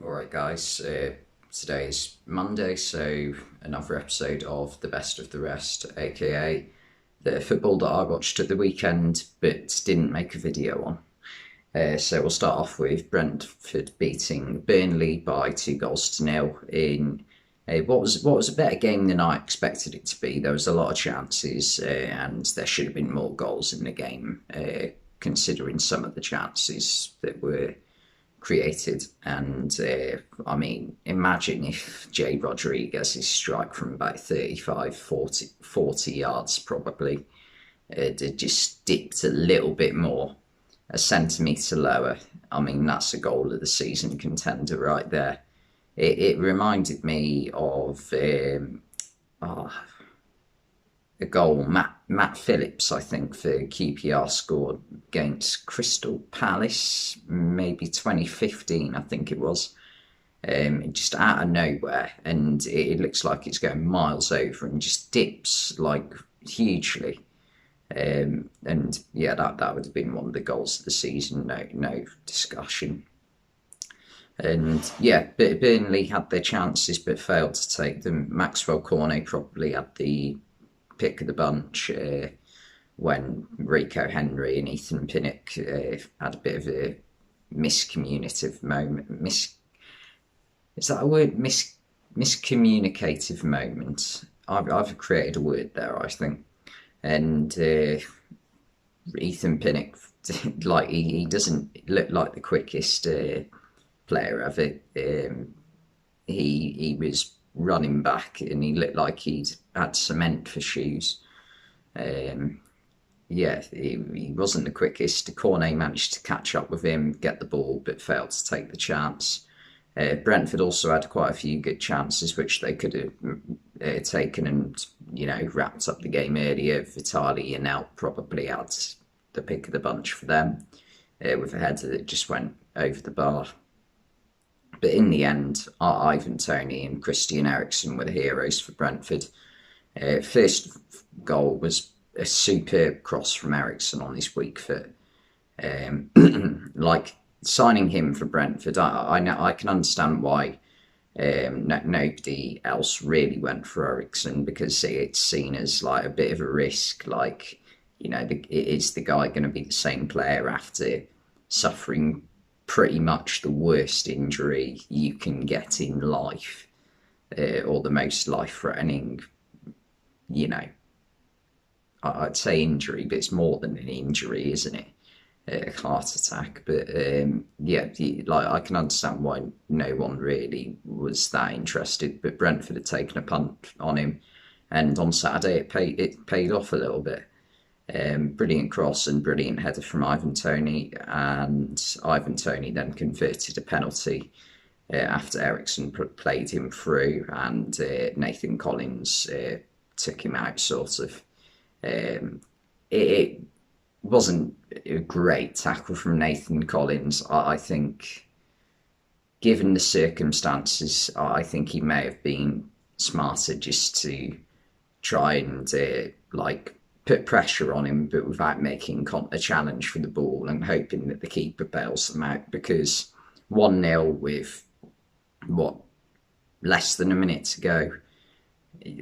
Alright guys, today is Monday, so another episode of The Best of the Rest, aka the football that I watched at the weekend but didn't make a video on. So we'll start off with Brentford beating Burnley by 2 goals to 0 in what was a better game than I expected it to be. There was a lot of chances, and there should have been more goals in the game, considering some of the chances that were created. And I mean, imagine if Jay Rodriguez's strike from about 35, 40 yards probably had just dipped a little bit more, a centimetre lower. I mean, that's a goal of the season contender right there. It reminded me of a goal Matt Phillips, I think, for QPR scored against Crystal Palace, maybe 2015, I think it was. Just out of nowhere, and it looks like it's going miles over and just dips like hugely. And yeah, that would have been one of the goals of the season, no discussion. And yeah, Burnley had their chances but failed to take them. Maxwell Cornet probably had the pick of the bunch when Rico Henry and Ethan Pinnock had a bit of a miscommunicative moment. Is that a word? Miscommunicative moment. I've created a word there, I think. And Ethan Pinnock, like he doesn't look like the quickest player ever. He was running back and he looked like he'd had cement for shoes. Yeah, he wasn't the quickest. Cornet managed to catch up with him, get the ball, but failed to take the chance. Brentford also had quite a few good chances which they could have taken and, wrapped up the game earlier. Vitali and Yanel probably had the pick of the bunch for them, with a header that just went over the bar. But in the end, Ivan Toney and Christian Eriksen were the heroes for Brentford. First goal was a superb cross from Eriksen on his weak foot. Like signing him for Brentford, I can understand why nobody else really went for Eriksen, because it's seen as like a bit of a risk. Like, is the guy going to be the same player after suffering pretty much the worst injury you can get in life, or the most life-threatening, I'd say injury, but it's more than an injury, isn't it? A heart attack. But yeah, like I can understand why no one really was that interested. But Brentford had taken a punt on him, and on Saturday it paid off a little bit. Brilliant cross and brilliant header from Ivan Toney, and Ivan Toney then converted a penalty after Eriksen played him through, and Nathan Collins took him out, sort of. It wasn't a great tackle from Nathan Collins. I think, given the circumstances, I think he may have been smarter just to try and put pressure on him, but without making a challenge for the ball and hoping that the keeper bails them out, because 1-0 with, less than a minute to go,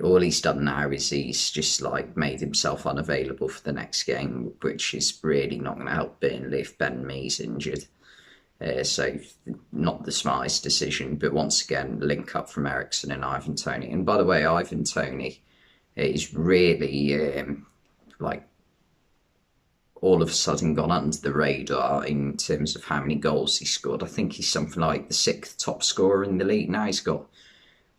all he's done now is he's just made himself unavailable for the next game, which is really not going to help Burnley if Ben Mee's injured. So not the smartest decision, but once again, link up from Eriksen and Ivan Toney. And by the way, Ivan Toney is really all of a sudden gone under the radar in terms of how many goals he scored. I think he's something like the 6th top scorer in the league now.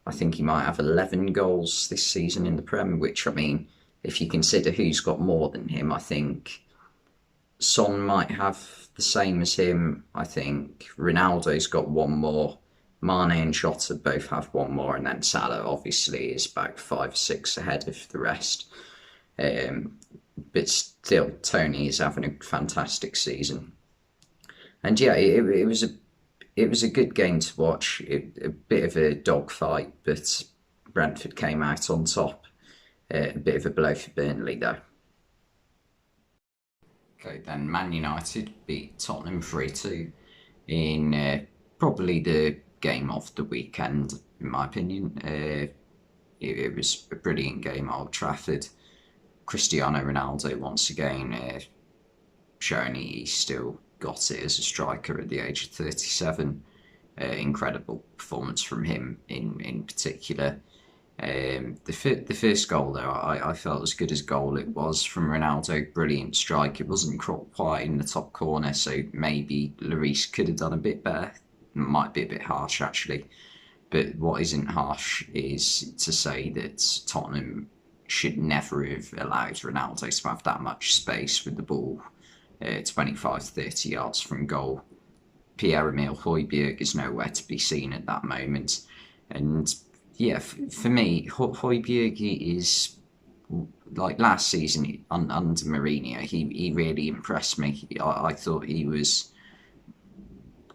I think he might have 11 goals this season in the Prem, which, I mean, if you consider who's got more than him, I think Son might have the same as him. I think Ronaldo's got one more. Mane and Jota both have one more, and then Salah obviously is about 5 or 6 ahead of the rest. But still, Toney is having a fantastic season. And yeah, it was a good game to watch. A bit of a dogfight, but Brentford came out on top. A bit of a blow for Burnley, though. Okay, then Man United beat Tottenham 3-2 in probably the game of the weekend, in my opinion. It was a brilliant game at Old Trafford. Cristiano Ronaldo once again showing he's still got it as a striker at the age of 37. Incredible performance from him in particular. The first goal though, I felt as good as goal it was from Ronaldo. Brilliant strike. It wasn't quite in the top corner, so maybe Lloris could have done a bit better. Might be a bit harsh actually, but what isn't harsh is to say that Tottenham should never have allowed Ronaldo to have that much space with the ball 25-30 yards from goal. Pierre-Emile Højbjerg is nowhere to be seen at that moment. And yeah, for me, Højbjerg is like last season under Mourinho. He really impressed me. I thought he was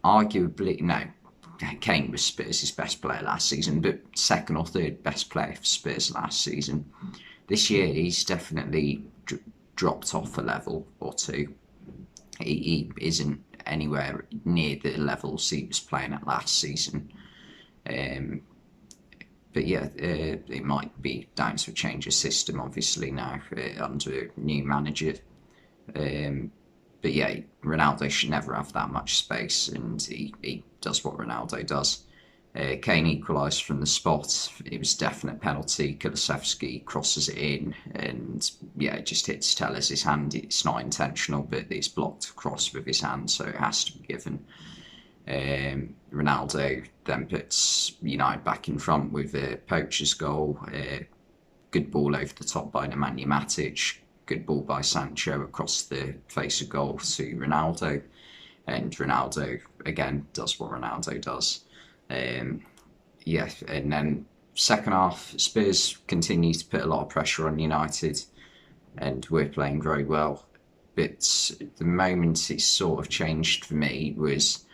arguably, no, Kane was Spurs' best player last season, but second or third best player for Spurs last season. This year, he's definitely dropped off a level or two. He isn't anywhere near the levels he was playing at last season. But yeah, it might be down to a change of system, obviously, now under a new manager. But yeah, Ronaldo should never have that much space, and he does what Ronaldo does. Kane equalised from the spot. It was a definite penalty. Kulusevski crosses it in, and yeah, it just hits Tellers' hand. It's not intentional, but it's blocked across with his hand, so it has to be given. Ronaldo then puts United back in front with a poacher's goal. Good ball over the top by Nemanja Matic. Good ball by Sancho across the face of goal to Ronaldo. And Ronaldo, again, does what Ronaldo does. Yeah, and then second half, Spurs continue to put a lot of pressure on United, and we're playing very well. But the moment it sort of changed for me was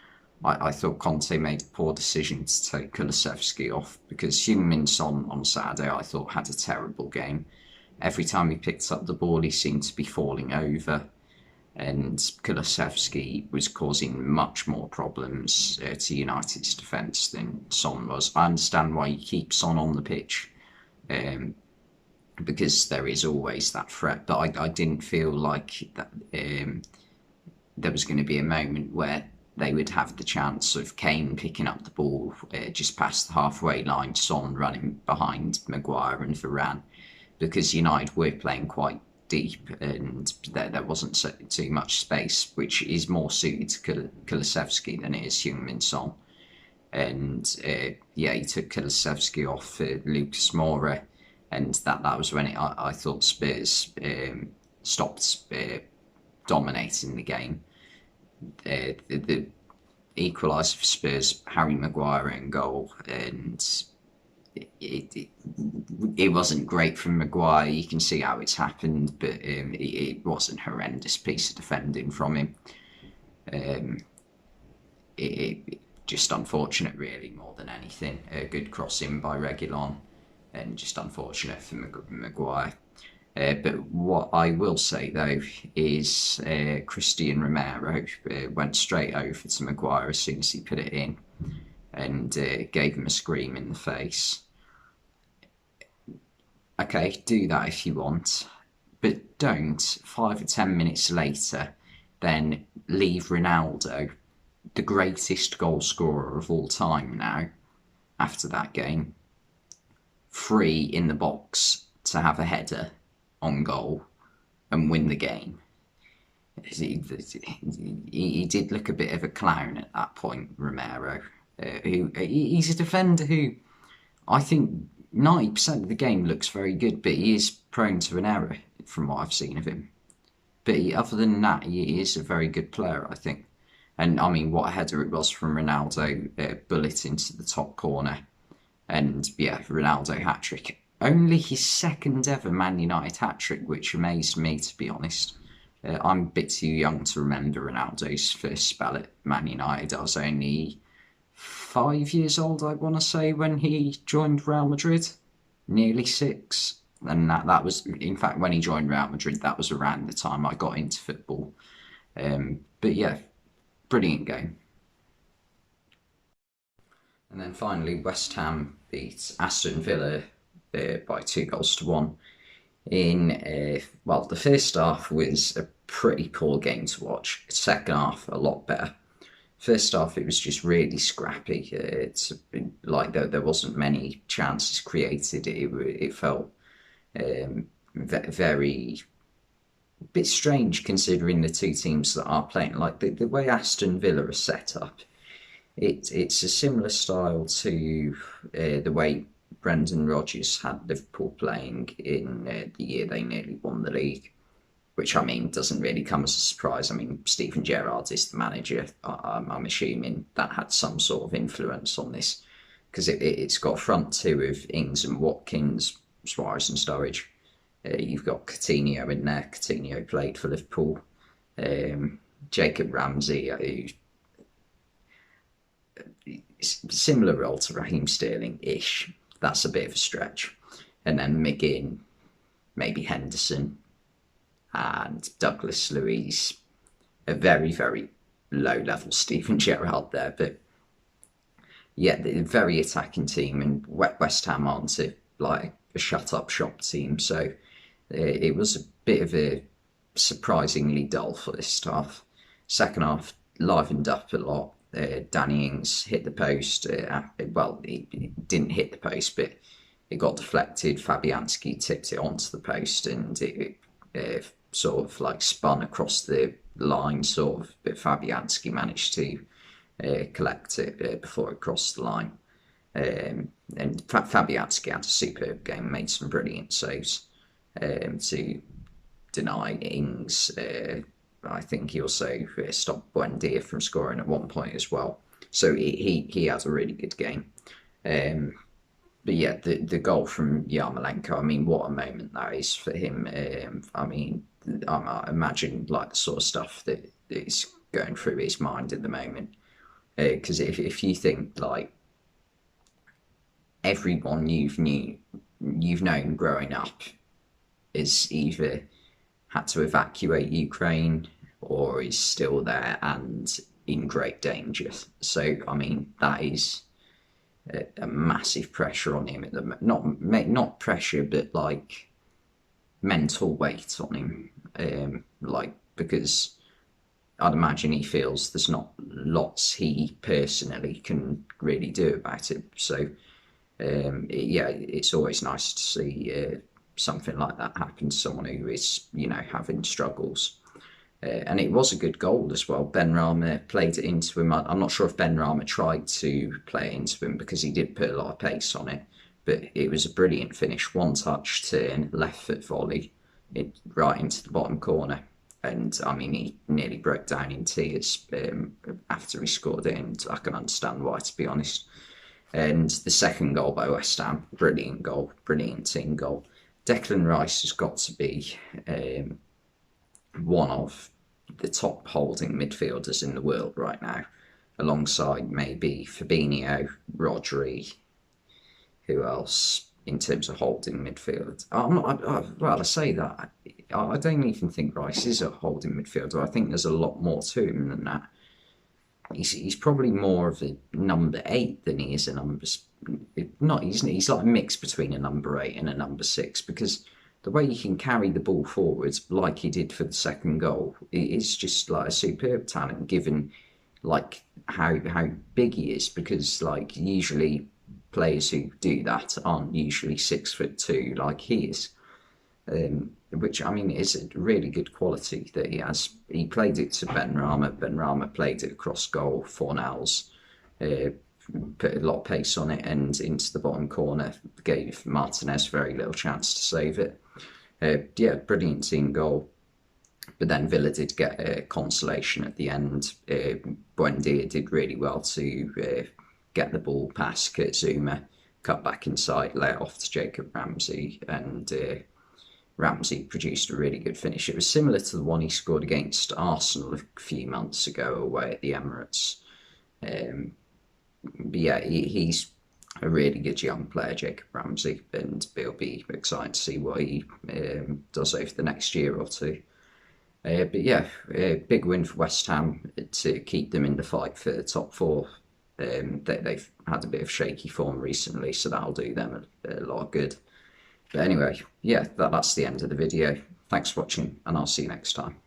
I thought Conte made a poor decision to take Kulusevski off, because Heung-min Son on Saturday I thought had a terrible game. Every time he picked up the ball, he seemed to be falling over, and Kulusevski was causing much more problems to United's defence than Son was. I understand why you keep Son on the pitch, because there is always that threat, but I didn't feel like that there was going to be a moment where they would have the chance of Kane picking up the ball just past the halfway line, Son running behind Maguire and Varane, because United were playing quite deep and there wasn't too much space, which is more suited to Kulusevski than it is Heung-min Son. And yeah, he took Kulusevski off for Lucas Moura, and that was when I thought Spurs stopped dominating the game. The equaliser for Spurs, Harry Maguire in goal, and it wasn't great from Maguire. You can see how it's happened, but it wasn't a horrendous piece of defending from him. It just unfortunate, really, more than anything. A good crossing by Reguilon, and just unfortunate for Maguire. But what I will say, though, is Christian Romero went straight over to Maguire as soon as he put it in, and gave him a scream in the face. Okay, do that if you want, but don't 5 or 10 minutes later then leave Ronaldo, the greatest goal scorer of all time now, after that game, free in the box to have a header on goal and win the game. He did look a bit of a clown at that point, Romero. He's a defender who I think 90% of the game looks very good, but he is prone to an error from what I've seen of him. But other than that, he is a very good player, I think. And I mean, what a header it was from Ronaldo, bullet into the top corner. And yeah, Ronaldo hat-trick. Only his second ever Man United hat-trick, which amazed me, to be honest. I'm a bit too young to remember Ronaldo's first spell at Man United. I was only 5 years old, I want to say, when he joined Real Madrid. Nearly 6. And that was, in fact, when he joined Real Madrid, that was around the time I got into football. But yeah, brilliant game. And then finally, West Ham beat Aston Villa by 2 goals to 1. Well, the first half was a pretty poor game to watch. Second half, a lot better. First half, it was just really scrappy. It's like there wasn't many chances created. It felt very bit strange considering the two teams that are playing. Like the way Aston Villa are set up, it's a similar style to the way Brendan Rodgers had Liverpool playing in the year they nearly won the league, which I mean doesn't really come as a surprise. I mean, Steven Gerrard is the manager. I'm assuming that had some sort of influence on this because it's got a front two of Ings and Watkins, Suarez and Sturridge. You've got Coutinho in there. Coutinho played for Liverpool. Jacob Ramsey, who's similar role to Raheem Sterling-ish. That's a bit of a stretch. And then McGinn, maybe Henderson, and Douglas Luiz. A very, very low-level Steven Gerrard there. But yeah, they're a very attacking team, and West Ham aren't like a shut-up shop team. So it was a bit of a surprisingly dull first half. Second half livened up a lot. Danny Ings hit the post. Well, he didn't hit the post, but it got deflected. Fabianski tipped it onto the post, and it sort of like spun across the line, sort of. But Fabianski managed to collect it before it crossed the line. And Fabianski had a superb game, made some brilliant saves to deny Ings. I think he also stopped Buendia from scoring at one point as well. So he has a really good game. But yeah, the goal from Yarmolenko, I mean, what a moment that is for him. I mean, I imagine like the sort of stuff that is going through his mind at the moment. Because if you think like everyone you've known growing up is either had to evacuate Ukraine or is still there and in great danger. So, I mean, that is a massive pressure on him at the not pressure, but like mental weight on him. Like, because I'd imagine he feels there's not lots he personally can really do about it. So, yeah, it's always nice to see something like that happen to someone who is, having struggles. And it was a good goal as well. Benrahma played it into him. I'm not sure if Benrahma tried to play it into him because he did put a lot of pace on it, but it was a brilliant finish. One touch turn, left foot volley, right into the bottom corner. And I mean, he nearly broke down in tears after he scored it, and I can understand why, to be honest. And the second goal by West Ham, brilliant goal, brilliant team goal. Declan Rice has got to be one of the top holding midfielders in the world right now, alongside maybe Fabinho, Rodri. Who else in terms of holding midfield? I say that. I don't even think Rice is a holding midfielder. I think there's a lot more to him than that. He's probably more of a number 8 than he is a number. Not he's like a mix between a number 8 and a number 6, because the way he can carry the ball forwards like he did for the second goal, it is just like a superb talent, given like how big he is. Because like usually players who do that aren't usually 6'2" like he is. Which, I mean, is a really good quality that he has. He played it to Benrahma. Benrahma played it across goal. Fornals put a lot of pace on it and into the bottom corner. Gave Martinez very little chance to save it. Yeah, brilliant team goal. But then Villa did get a consolation at the end. Buendia did really well to get the ball past Kurt Zouma, cut back inside, lay it off to Jacob Ramsey, and Ramsey produced a really good finish. It was similar to the one he scored against Arsenal a few months ago away at the Emirates. But yeah, he's a really good young player, Jacob Ramsey, and it'll be exciting to see what he does over the next year or two. But yeah, a big win for West Ham to keep them in the fight for the top 4 They've had a bit of shaky form recently, so that'll do them a lot of good. But anyway, yeah, that's the end of the video. Thanks for watching, and I'll see you next time.